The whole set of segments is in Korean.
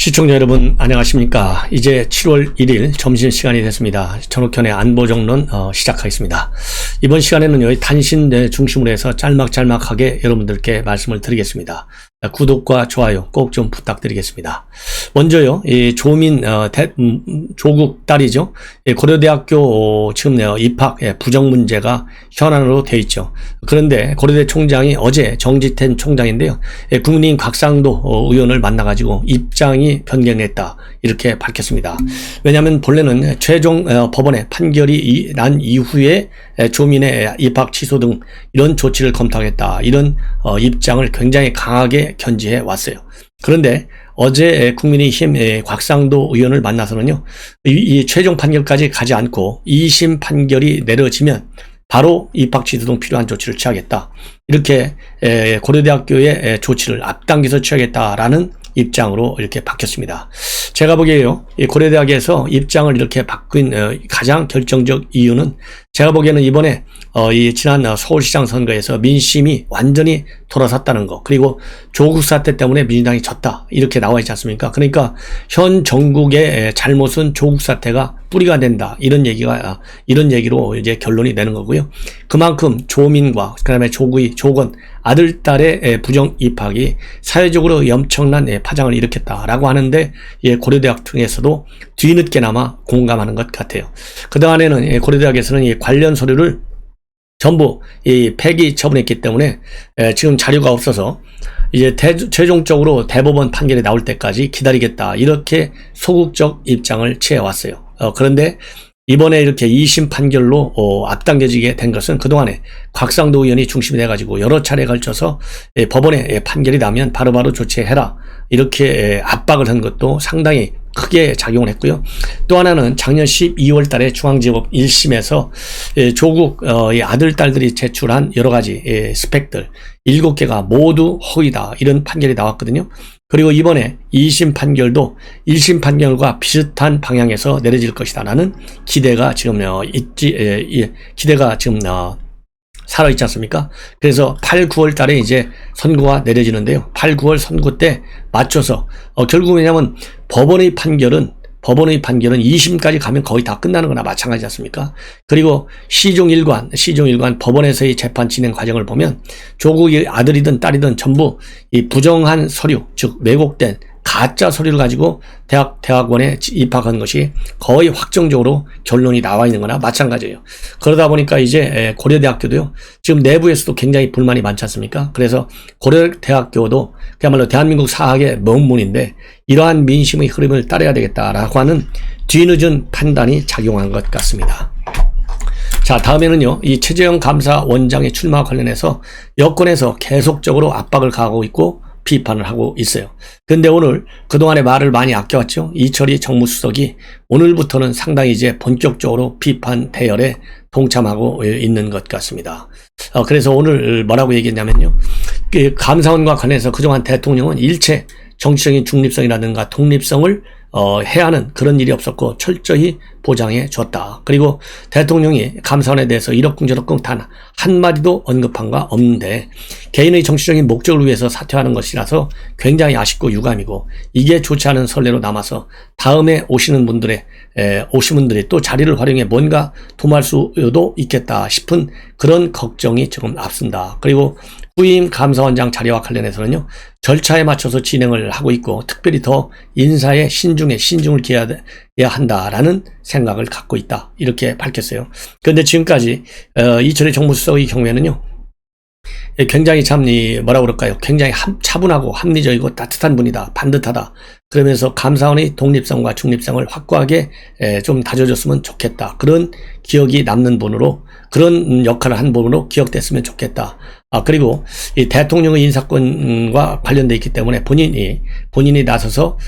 시청자 여러분 안녕하십니까. 이제 7월 1일 점심시간이 됐습니다. 전욱현의 안보정론 시작하겠습니다. 이번 시간에는요, 단신 중심으로 해서 짤막짤막하게 여러분들께 말씀을 드리겠습니다. 구독과 좋아요 꼭 좀 부탁드리겠습니다. 먼저요, 이 조민 조국 딸이죠. 고려대학교 지금 입학 부정 문제가 현안으로 되어 있죠. 그런데 고려대 총장이 어제 정지된 총장인데요, 국민의힘 곽상도 의원을 만나가지고 입장이 변경했다 이렇게 밝혔습니다. 왜냐하면 본래는 최종 법원의 판결이 난 이후에 조민의 입학 취소 등 이런 조치를 검토하겠다, 이런 입장을 굉장히 강하게 견지해 왔어요. 그런데 어제 국민의힘 곽상도 의원을 만나서는요, 이 최종 판결까지 가지 않고 2심 판결이 내려지면 바로 입학 취소 등 필요한 조치를 취하겠다, 이렇게 고려대학교의 조치를 앞당겨서 취하겠다라는 입장으로 이렇게 바뀌었습니다. 제가 보기에요, 고려대학에서 입장을 이렇게 바뀐 가장 결정적 이유는, 제가 보기에는 이번에 이 지난 서울시장 선거에서 민심이 완전히 돌아섰다는 거, 그리고 조국 사태 때문에 민주당이 졌다 이렇게 나와 있지 않습니까? 그러니까 현 정국의 잘못은 조국 사태가 뿌리가 된다, 이런 얘기로 이제 결론이 되는 거고요. 그만큼 조민과 그다음에 조건 아들 딸의 부정 입학이 사회적으로 엄청난 파장을 일으켰다라고 하는데, 고려대학 등에서도 뒤늦게나마 공감하는 것 같아요. 그동안에는 고려대학에서는 이 관련 서류를 전부 폐기 처분했기 때문에 지금 자료가 없어서 이제 최종적으로 대법원 판결이 나올 때까지 기다리겠다, 이렇게 소극적 입장을 취해왔어요. 그런데 이번에 이렇게 2심 판결로 앞당겨지게 된 것은, 그동안에 곽상도 의원이 중심이 돼가지고 여러 차례에 걸쳐서 법원의 판결이 나면 바로바로 조치해라, 이렇게 압박을 한 것도 상당히 크게 작용을 했고요. 또 하나는 작년 12월 달에 중앙지법 1심에서 조국 아들, 딸들이 제출한 여러 가지 스펙들 7개가 모두 허위다, 이런 판결이 나왔거든요. 그리고 이번에 2심 판결도 1심 판결과 비슷한 방향에서 내려질 것이다 라는 기대가 지금 살아있지 않습니까? 그래서 8, 9월 달에 이제 선고가 내려지는데요. 8, 9월 선고 때 맞춰서 결국 왜냐하면 법원의 판결은 2심까지 가면 거의 다 끝나는 거나 마찬가지지 않습니까? 그리고 시종일관 법원에서의 재판 진행 과정을 보면 조국의 아들이든 딸이든 전부 이 부정한 서류, 즉 왜곡된 가짜 서류를 가지고 대학원에 입학한 것이 거의 확정적으로 결론이 나와 있는 거나 마찬가지예요. 그러다 보니까 이제 고려대학교도요, 지금 내부에서도 굉장히 불만이 많지 않습니까? 그래서 고려대학교도 그야말로 대한민국 사학의 명문인데 이러한 민심의 흐름을 따라야 되겠다라고 하는 뒤늦은 판단이 작용한 것 같습니다. 자, 다음에는요, 이 최재형 감사원장의 출마와 관련해서 여권에서 계속적으로 압박을 가하고 있고 비판을 하고 있어요. 근데 오늘 그동안에 말을 많이 아껴왔죠. 이철이 정무수석이 오늘부터는 상당히 이제 본격적으로 비판 대열에 동참하고 있는 것 같습니다. 그래서 오늘 뭐라고 얘기했냐면요, 감사원과 관련해서 그동안 대통령은 일체 정치적인 중립성이라든가 독립성을 해야 하는 그런 일이 없었고 철저히 보장해 줬다. 그리고 대통령이 감사원에 대해서 이러쿵저러쿵 단 한마디도 언급한 바 없는데 개인의 정치적인 목적을 위해서 사퇴하는 것이라서 굉장히 아쉽고 유감이고, 이게 좋지 않은 선례로 남아서 다음에 오신 분들이 또 자리를 활용해 뭔가 도모할 수도 있겠다 싶은 그런 걱정이 조금 앞선다. 그리고 후임 감사원장 자리와 관련해서는요, 절차에 맞춰서 진행을 하고 있고 특별히 더 인사에 신중을 기해야 한다라는 생각을 갖고 있다, 이렇게 밝혔어요. 그런데 지금까지 이철의 정무수석의 경우에는요, 굉장히 굉장히 차분하고 합리적이고 따뜻한 분이다, 반듯하다, 그러면서 감사원의 독립성과 중립성을 확고하게 좀 다져줬으면 좋겠다, 그런 기억이 남는 분으로, 그런 역할을 한 분으로 기억됐으면 좋겠다. 그리고 이 대통령의 인사권과 관련돼 있기 때문에 본인이 나서서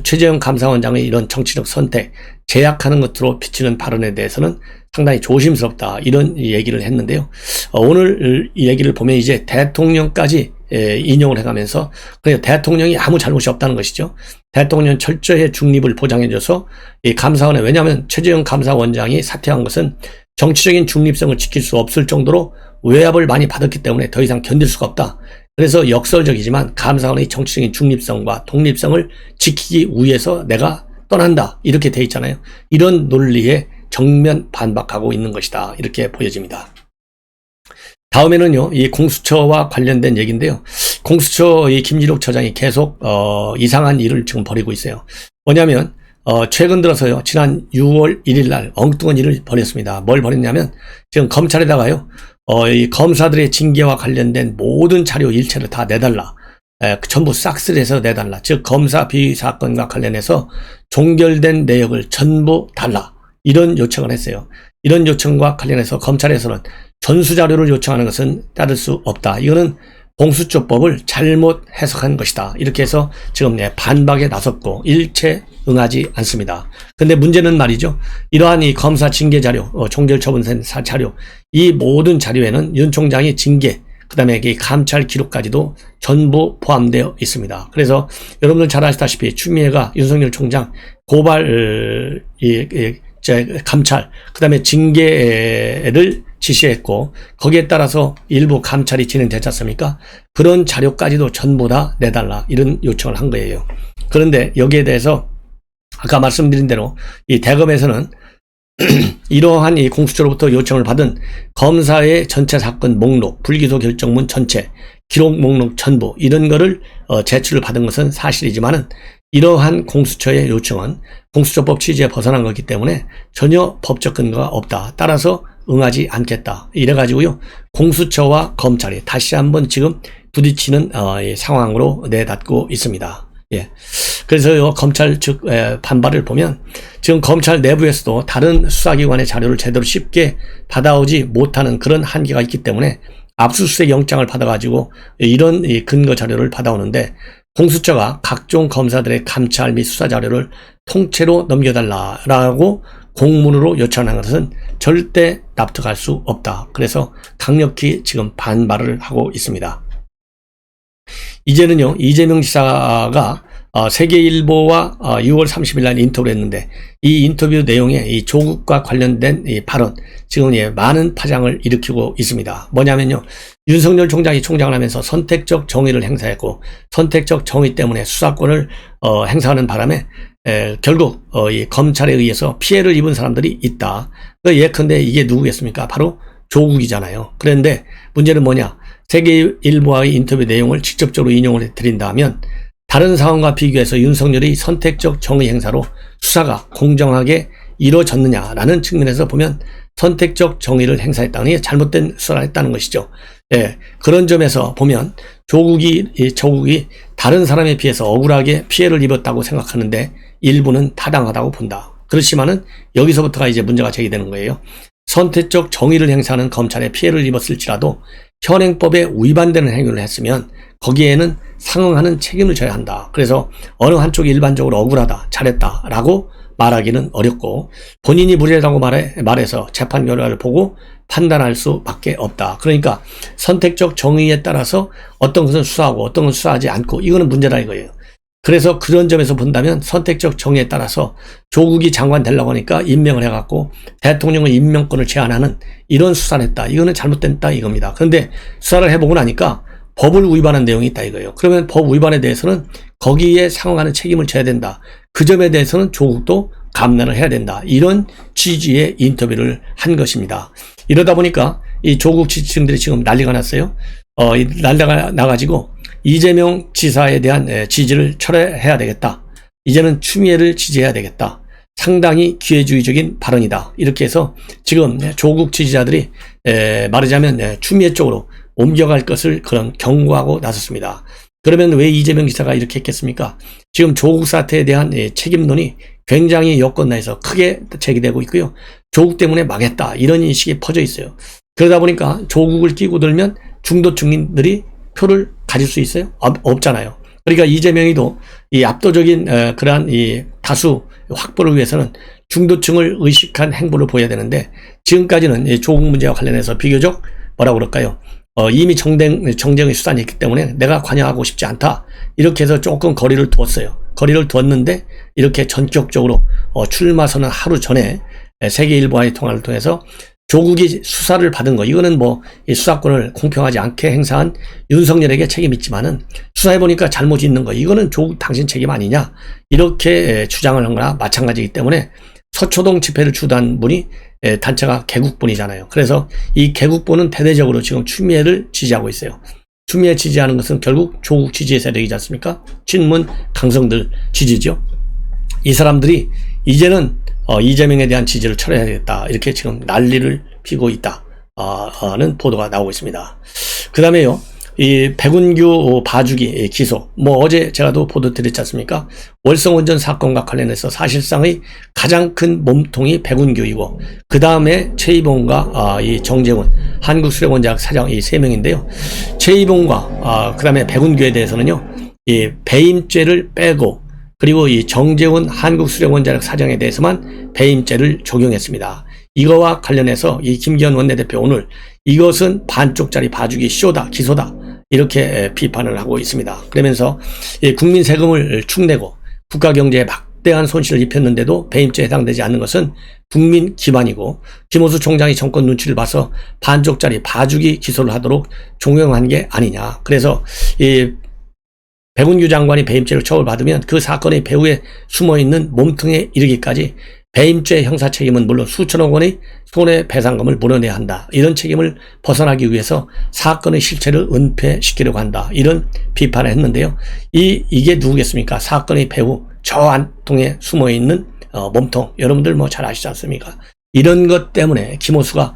최재형 감사원장의 이런 정치적 선택 제약하는 것으로 비치는 발언에 대해서는 상당히 조심스럽다, 이런 얘기를 했는데요. 오늘 이 얘기를 보면 이제 대통령까지 인용을 해가면서, 그래서 대통령이 아무 잘못이 없다는 것이죠. 대통령은 철저히 중립을 보장해줘서 이 감사원에, 왜냐하면 최재형 감사원장이 사퇴한 것은 정치적인 중립성을 지킬 수 없을 정도로 외압을 많이 받았기 때문에 더 이상 견딜 수가 없다, 그래서 역설적이지만 감사원의 정치적인 중립성과 독립성을 지키기 위해서 내가 떠난다 이렇게 돼 있잖아요. 이런 논리에 정면 반박하고 있는 것이다 이렇게 보여집니다. 다음에는요, 이 공수처와 관련된 얘기인데요. 공수처 이 김진욱 처장이 계속 이상한 일을 지금 벌이고 있어요. 뭐냐면 최근 들어서요, 지난 6월 1일 날 엉뚱한 일을 벌였습니다. 뭘 벌였냐면 지금 검찰에다가요, 이 검사들의 징계와 관련된 모든 자료 일체를 다 내달라. 전부 싹쓸이 해서 내달라. 즉 검사 비위 사건과 관련해서 종결된 내역을 전부 달라. 이런 요청을 했어요. 이런 요청과 관련해서 검찰에서는 전수자료를 요청하는 것은 따를 수 없다. 이거는 공수처법을 잘못 해석한 것이다. 이렇게 해서 지금 반박에 나섰고 일체 응하지 않습니다. 근데 문제는 말이죠. 이러한 이 검사 징계 자료, 종결 처분된 자료, 이 모든 자료에는 윤 총장의 징계, 그 다음에 감찰 기록까지도 전부 포함되어 있습니다. 그래서 여러분들 잘 아시다시피 추미애가 윤석열 총장 고발, 감찰, 그 다음에 징계를 지시했고 거기에 따라서 일부 감찰이 진행되지 않습니까? 그런 자료까지도 전부 다 내달라 이런 요청을 한 거예요. 그런데 여기에 대해서 아까 말씀드린 대로 이 대검에서는 이러한 이 공수처로부터 요청을 받은 검사의 전체 사건 목록, 불기소 결정문 전체, 기록 목록 전부 이런 거를 제출을 받은 것은 사실이지만은 이러한 공수처의 요청은 공수처법 취지에 벗어난 거기 때문에 전혀 법적 근거가 없다. 따라서 응하지 않겠다. 이래가지고요, 공수처와 검찰이 다시 한번 지금 부딪히는 상황으로 내닫고 있습니다. 예. 그래서 검찰 측 반발을 보면 지금 검찰 내부에서도 다른 수사기관의 자료를 제대로 쉽게 받아오지 못하는 그런 한계가 있기 때문에 압수수색 영장을 받아가지고 이런 근거 자료를 받아오는데 공수처가 각종 검사들의 감찰 및 수사 자료를 통째로 넘겨달라라고 공문으로 요청한 것은 절대 납득할 수 없다. 그래서 강력히 지금 반발을 하고 있습니다. 이제는요, 이재명 지사가 세계일보와 6월 30일 날 인터뷰를 했는데 이 인터뷰 내용에 이 조국과 관련된 이 발언 지금 많은 파장을 일으키고 있습니다. 뭐냐면요, 윤석열 총장이 총장을 하면서 선택적 정의를 행사했고 선택적 정의 때문에 수사권을 행사하는 바람에 결국 이 검찰에 의해서 피해를 입은 사람들이 있다. 예컨대 이게 누구겠습니까? 바로 조국이잖아요. 그런데 문제는 뭐냐? 세계일보와의 인터뷰 내용을 직접적으로 인용을 드린다면 다른 상황과 비교해서 윤석열이 선택적 정의 행사로 수사가 공정하게 이루어졌느냐라는 측면에서 보면 선택적 정의를 행사했다는 게 잘못된 수사를 했다는 것이죠. 예, 그런 점에서 보면 조국이 다른 사람에 비해서 억울하게 피해를 입었다고 생각하는데 일부는 타당하다고 본다. 그렇지만은 여기서부터가 이제 문제가 제기되는 거예요. 선택적 정의를 행사하는 검찰에 피해를 입었을지라도 현행법에 위반되는 행위를 했으면 거기에는 상응하는 책임을 져야 한다. 그래서 어느 한쪽이 일반적으로 억울하다, 잘했다라고 말하기는 어렵고 본인이 무죄라고 말해서 재판 결과를 보고 판단할 수밖에 없다. 그러니까 선택적 정의에 따라서 어떤 것은 수사하고 어떤 것은 수사하지 않고 이거는 문제다 이거예요. 그래서 그런 점에서 본다면 선택적 정의에 따라서 조국이 장관 되려고 하니까 임명을 해갖고 대통령의 임명권을 제한하는 이런 수사를 했다. 이거는 잘못됐다 이겁니다. 그런데 수사를 해보고 나니까 법을 위반한 내용이 있다 이거예요. 그러면 법 위반에 대해서는 거기에 상응하는 책임을 져야 된다. 그 점에 대해서는 조국도 감면을 해야 된다. 이런 취지의 인터뷰를 한 것입니다. 이러다 보니까 이 조국 지지층들이 지금 난리가 났어요. 난리가 나가지고 이재명 지사에 대한 지지를 철회해야 되겠다. 이제는 추미애를 지지해야 되겠다. 상당히 기회주의적인 발언이다. 이렇게 해서 지금 조국 지지자들이 말하자면 추미애 쪽으로 옮겨갈 것을 그런 경고하고 나섰습니다. 그러면 왜 이재명 지사가 이렇게 했겠습니까? 지금 조국 사태에 대한 책임론이 굉장히 여권내에서 크게 제기되고 있고요. 조국 때문에 망했다. 이런 인식이 퍼져 있어요. 그러다 보니까 조국을 끼고 들면 중도층인들이 표를 가질 수 있어요? 없잖아요. 그러니까 이재명이도 이 압도적인 그러한 이 다수 확보를 위해서는 중도층을 의식한 행보를 보여야 되는데 지금까지는 이 조국 문제와 관련해서 비교적 뭐라고 그럴까요? 이미 정쟁의 수단이 있기 때문에 내가 관여하고 싶지 않다. 이렇게 해서 조금 거리를 두었어요. 거리를 두었는데 이렇게 전격적으로 출마 선언 하루 전에 세계일보와의 통화를 통해서 조국이 수사를 받은 거, 이거는 뭐 이 수사권을 공평하지 않게 행사한 윤석열에게 책임이 있지만은 수사해보니까 잘못이 있는 거, 이거는 조국 당신 책임 아니냐, 이렇게 주장을 한 거나 마찬가지이기 때문에 서초동 집회를 주도한 분이 단체가 개국본이잖아요. 그래서 이 개국본은 대대적으로 지금 추미애를 지지하고 있어요. 추미애 지지하는 것은 결국 조국 지지 세력이지 않습니까? 친문 강성들 지지죠. 이 사람들이 이제는 이재명에 대한 지지를 철회해야겠다, 이렇게 지금 난리를 피고 있다는 보도가 나오고 있습니다. 그 다음에요, 이 백운규 봐주기 기소, 뭐 어제 제가 또 보도 드렸지 않습니까? 월성원전 사건과 관련해서 사실상의 가장 큰 몸통이 백운규이고, 그 다음에 최이봉과 이 정재훈 한국수력원자력 사장, 이 세 명인데요. 최이봉과 그 다음에 백운규에 대해서는요, 이 배임죄를 빼고, 그리고 이 정재훈 한국수력원자력 사장에 대해서만 배임죄를 적용했습니다. 이거와 관련해서 이 김기현 원내대표 오늘 이것은 반쪽짜리 봐주기 쇼다, 기소다, 이렇게 비판을 하고 있습니다. 그러면서 국민 세금을 축내고 국가 경제에 막대한 손실을 입혔는데도 배임죄에 해당되지 않는 것은 국민 기반이고, 김호수 총장이 정권 눈치를 봐서 반쪽짜리 봐주기 기소를 하도록 종용한 게 아니냐. 그래서 이 백운규 장관이 배임죄를 처벌받으면 그 사건의 배후에 숨어있는 몸통에 이르기까지 배임죄 형사 책임은 물론 수천억 원의 손해배상금을 물어내야 한다, 이런 책임을 벗어나기 위해서 사건의 실체를 은폐시키려고 한다, 이런 비판을 했는데요. 이게 누구겠습니까? 사건의 배후 저 안통에 숨어있는 몸통, 여러분들 뭐 잘 아시지 않습니까? 이런 것 때문에 김호수가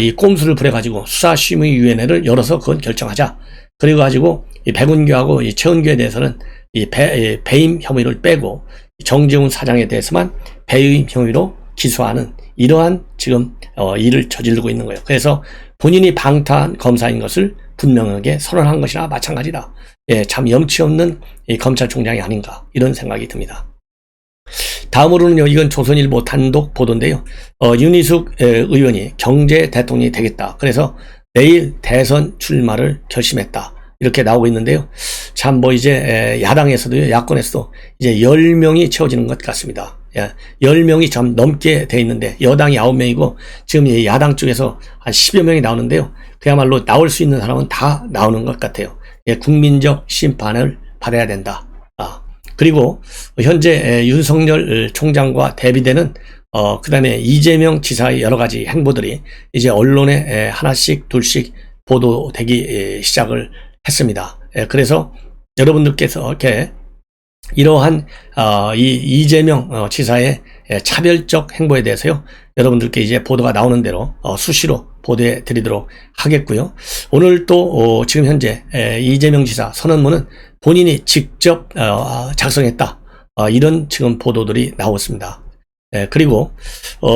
이 꼼수를 부려가지고 수사심의위원회를 열어서 그건 결정하자, 그리고 가지고 이 백운규하고 이 최은규에 대해서는 이 배임 혐의를 빼고 정재훈 사장에 대해서만 배임 혐의로 기소하는 이러한 지금 일을 저지르고 있는 거예요. 그래서 본인이 방탄 검사인 것을 분명하게 선언한 것이나 마찬가지다. 참 염치 없는 이 검찰총장이 아닌가, 이런 생각이 듭니다. 다음으로는요, 이건 조선일보 단독 보도인데요. 윤희숙 의원이 경제 대통령이 되겠다, 그래서 내일 대선 출마를 결심했다, 이렇게 나오고 있는데요. 참 뭐 이제 야당에서도요, 야권에서도 이제 10명이 채워지는 것 같습니다. 10명이 좀 넘게 돼 있는데 여당이 9명이고 지금 야당 쪽에서 한 10여 명이 나오는데요. 그야말로 나올 수 있는 사람은 다 나오는 것 같아요. 국민적 심판을 받아야 된다. 그리고 현재 윤석열 총장과 대비되는 그 다음에 이재명 지사의 여러 가지 행보들이 이제 언론에 하나씩 둘씩 보도되기 시작을 했습니다. 그래서 여러분들께서 이렇게 이러한 이 이재명 지사의 차별적 행보에 대해서요, 여러분들께 이제 보도가 나오는 대로 수시로 보도해 드리도록 하겠고요. 오늘 또 지금 현재 이재명 지사 선언문은 본인이 직접 작성했다, 이런 지금 보도들이 나오고 있습니다. 그리고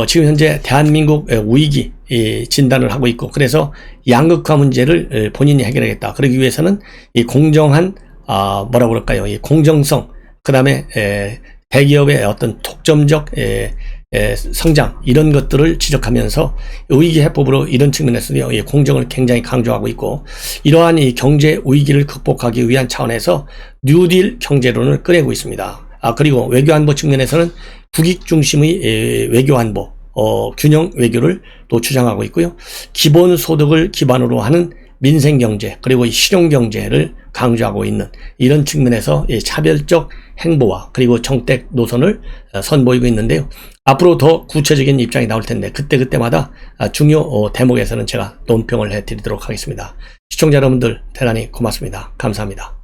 지금 현재 대한민국 위기 진단을 하고 있고, 그래서 양극화 문제를 본인이 해결하겠다. 그러기 위해서는 이 공정한 뭐라고 그럴까요? 이 공정성, 그 다음에 대기업의 어떤 독점적 성장, 이런 것들을 지적하면서 위기 해법으로 이런 측면에서도 공정을 굉장히 강조하고 있고, 이러한 이 경제 위기를 극복하기 위한 차원에서 뉴딜 경제론을 꺼내고 있습니다. 그리고 외교안보 측면에서는 국익 중심의 외교안보, 균형 외교를 또 주장하고 있고요. 기본소득을 기반으로 하는 민생경제, 그리고 실용경제를 강조하고 있는 이런 측면에서 차별적 행보와 그리고 정책 노선을 선보이고 있는데요. 앞으로 더 구체적인 입장이 나올 텐데 그때마다 중요 대목에서는 제가 논평을 해드리도록 하겠습니다. 시청자 여러분들 대단히 고맙습니다. 감사합니다.